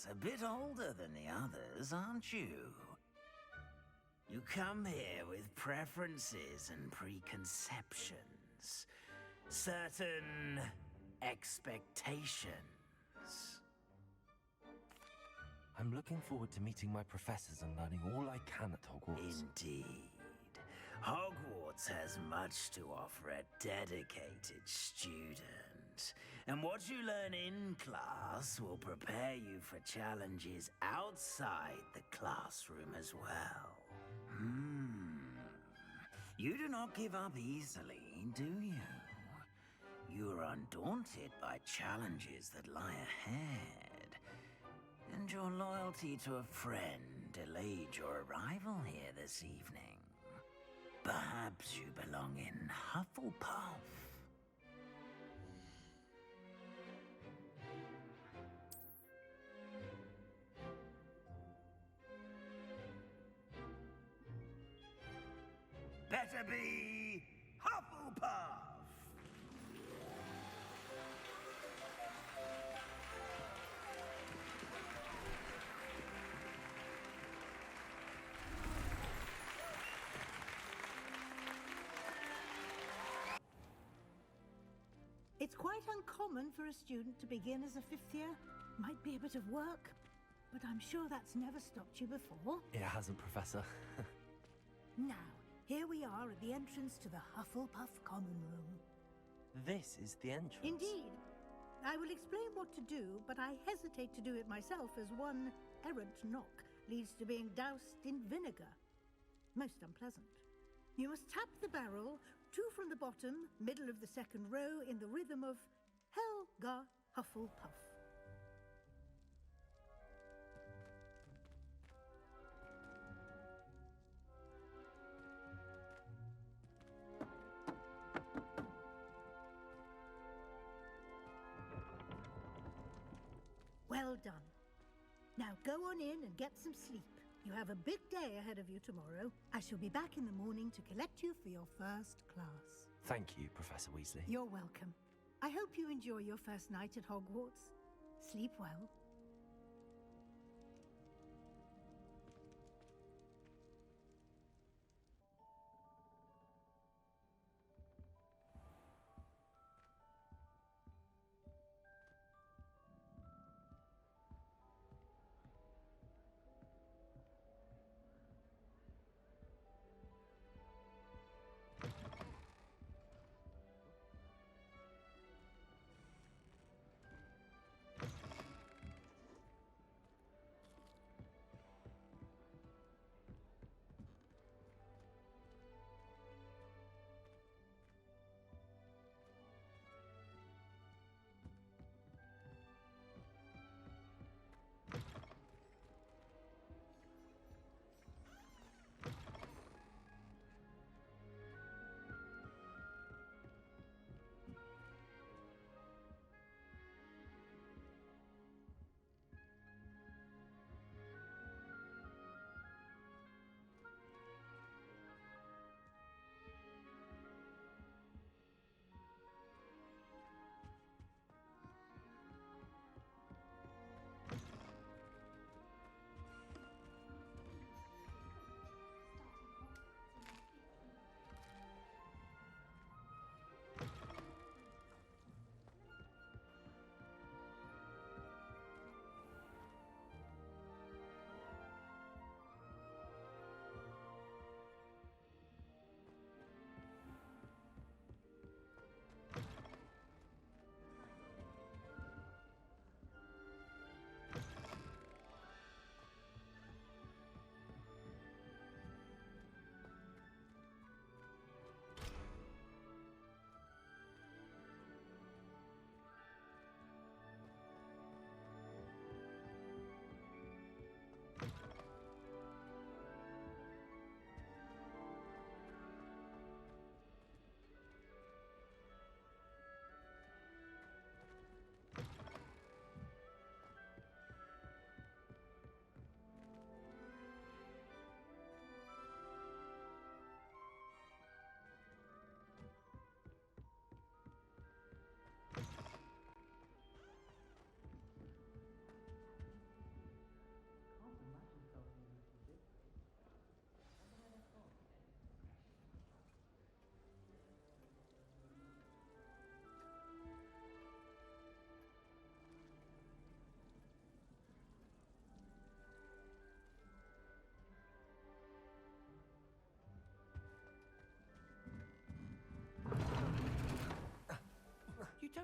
Yes, a bit older than the others, aren't you? You come here with preferences and preconceptions. Certain expectations. I'm looking forward to meeting my professors and learning all I can at Hogwarts. Indeed. Hogwarts has much to offer a dedicated student. And what you learn in class will prepare you for challenges outside the classroom as well. You do not give up easily, do you? You are undaunted by challenges that lie ahead. And your loyalty to a friend delayed your arrival here this evening. Perhaps you belong in Hufflepuff. Better be Hufflepuff! It's quite uncommon for a student to begin as a fifth year. Might be a bit of work, but I'm sure that's never stopped you before. It hasn't, Professor. Now, here we are at the entrance to the Hufflepuff Common Room. This is the entrance. Indeed. I will explain what to do, but I hesitate to do it myself as one errant knock leads to being doused in vinegar. Most unpleasant. You must tap the barrel, 2 from the bottom, middle of the second row, in the rhythm of Helga Hufflepuff. Well done. Now go on in and get some sleep. You have a big day ahead of you tomorrow. I shall be back in the morning to collect you for your first class. Thank you, Professor Weasley. You're welcome. I hope you enjoy your first night at Hogwarts. Sleep well.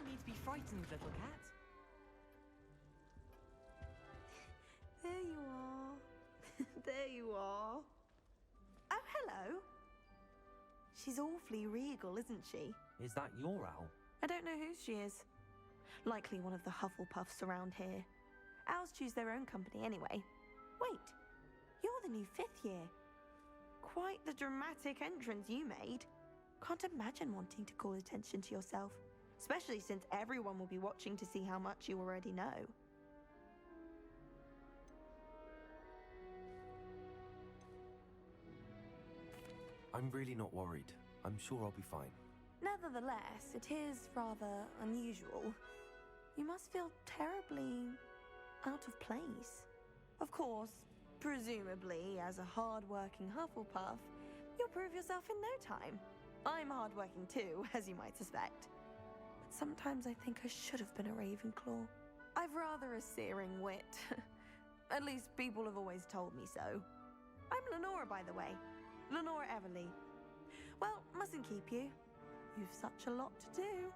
don't need to be frightened, little cat. There you are. There you are. Oh, hello. She's awfully regal, isn't she? Is that your owl? I don't know whose she is. Likely one of the Hufflepuffs around here. Owls choose their own company anyway. Wait, you're the new 5th year. Quite the dramatic entrance you made. Can't imagine wanting to call attention to yourself, especially since everyone will be watching to see how much you already know. I'm really not worried. I'm sure I'll be fine. Nevertheless, it is rather unusual. You must feel terribly out of place. Of course, presumably, as a hard-working Hufflepuff, you'll prove yourself in no time. I'm hard-working too, as you might suspect. But sometimes I think I should have been a Ravenclaw. I've rather a searing wit. At least people have always told me so. I'm Lenora, by the way. Lenora Everly. Well, mustn't keep you. You've such a lot to do.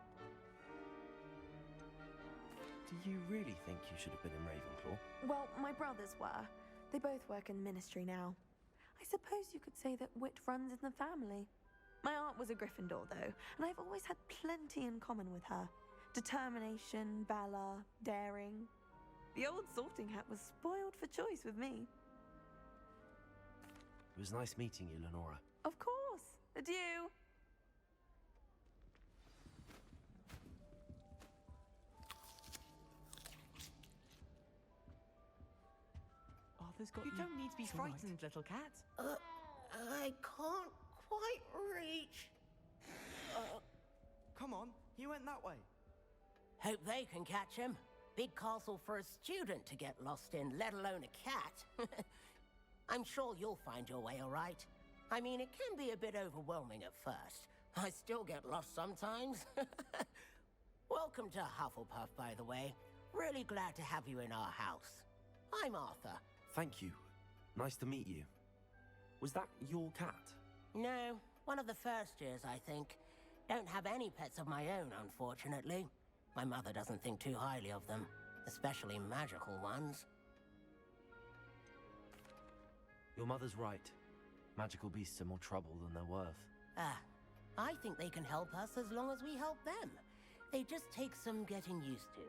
Do you really think you should have been in Ravenclaw? Well, my brothers were. They both work in the ministry now. I suppose you could say that wit runs in the family. My aunt was a Gryffindor, though, and I've always had plenty in common with her. Determination, valor, daring. The old sorting hat was spoiled for choice with me. It was nice meeting you, Lenora. Of course. Adieu. Arthur's got you. You don't need to be frightened, little cat. I can't quite reach. Come on, he went that way. Hope they can catch him. Big castle for a student to get lost in, let alone a cat. I'm sure you'll find your way all right. I mean, it can be a bit overwhelming at first. I still get lost sometimes. Welcome to Hufflepuff, by the way. Really glad to have you in our house. I'm Arthur. Thank you. Nice to meet you. Was that your cat? No, one of the first years, I think. Don't have any pets of my own, unfortunately. My mother doesn't think too highly of them, especially magical ones. Your mother's right. Magical beasts are more trouble than they're worth. I think they can help us as long as we help them. They just take some getting used to.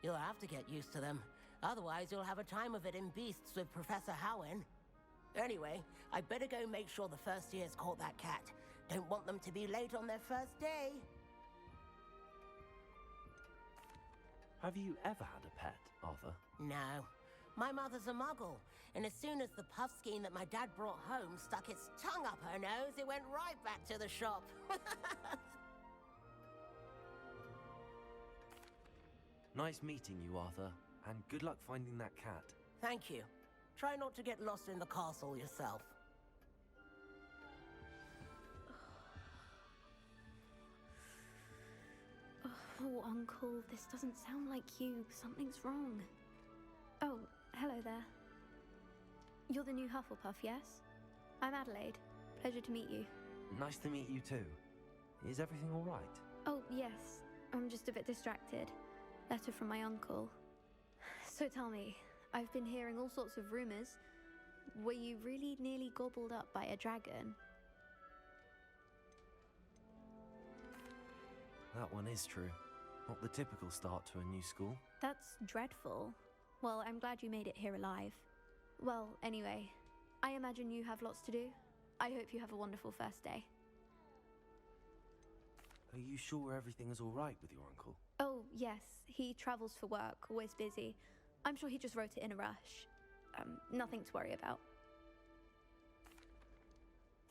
You'll have to get used to them. Otherwise, you'll have a time of it in Beasts with Professor Howen. Anyway, I better go make sure the first years caught that cat. Don't want them to be late on their first day. Have you ever had a pet, Arthur? No. My mother's a muggle, and as soon as the puff skein that my dad brought home stuck its tongue up her nose, it went right back to the shop. Nice meeting you, Arthur, and good luck finding that cat. Thank you. Try not to get lost in the castle yourself. Oh, Uncle, this doesn't sound like you. Something's wrong. Oh, hello there. You're the new Hufflepuff, yes? I'm Adelaide. Pleasure to meet you. Nice to meet you too. Is everything all right? Oh, yes. I'm just a bit distracted. Letter from my uncle. So tell me, I've been hearing all sorts of rumors. Were you really nearly gobbled up by a dragon? That one is true. Not the typical start to a new school. That's dreadful. Well, I'm glad you made it here alive. Well, anyway, I imagine you have lots to do. I hope you have a wonderful first day. Are you sure everything is all right with your uncle? Oh, yes. He travels for work, always busy. I'm sure he just wrote it in a rush. Nothing to worry about.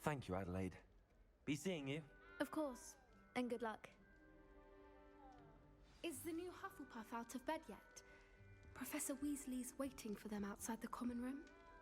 Thank you, Adelaide. Be seeing you. Of course. And good luck. Is the new Hufflepuff out of bed yet? Professor Weasley's waiting for them outside the common room.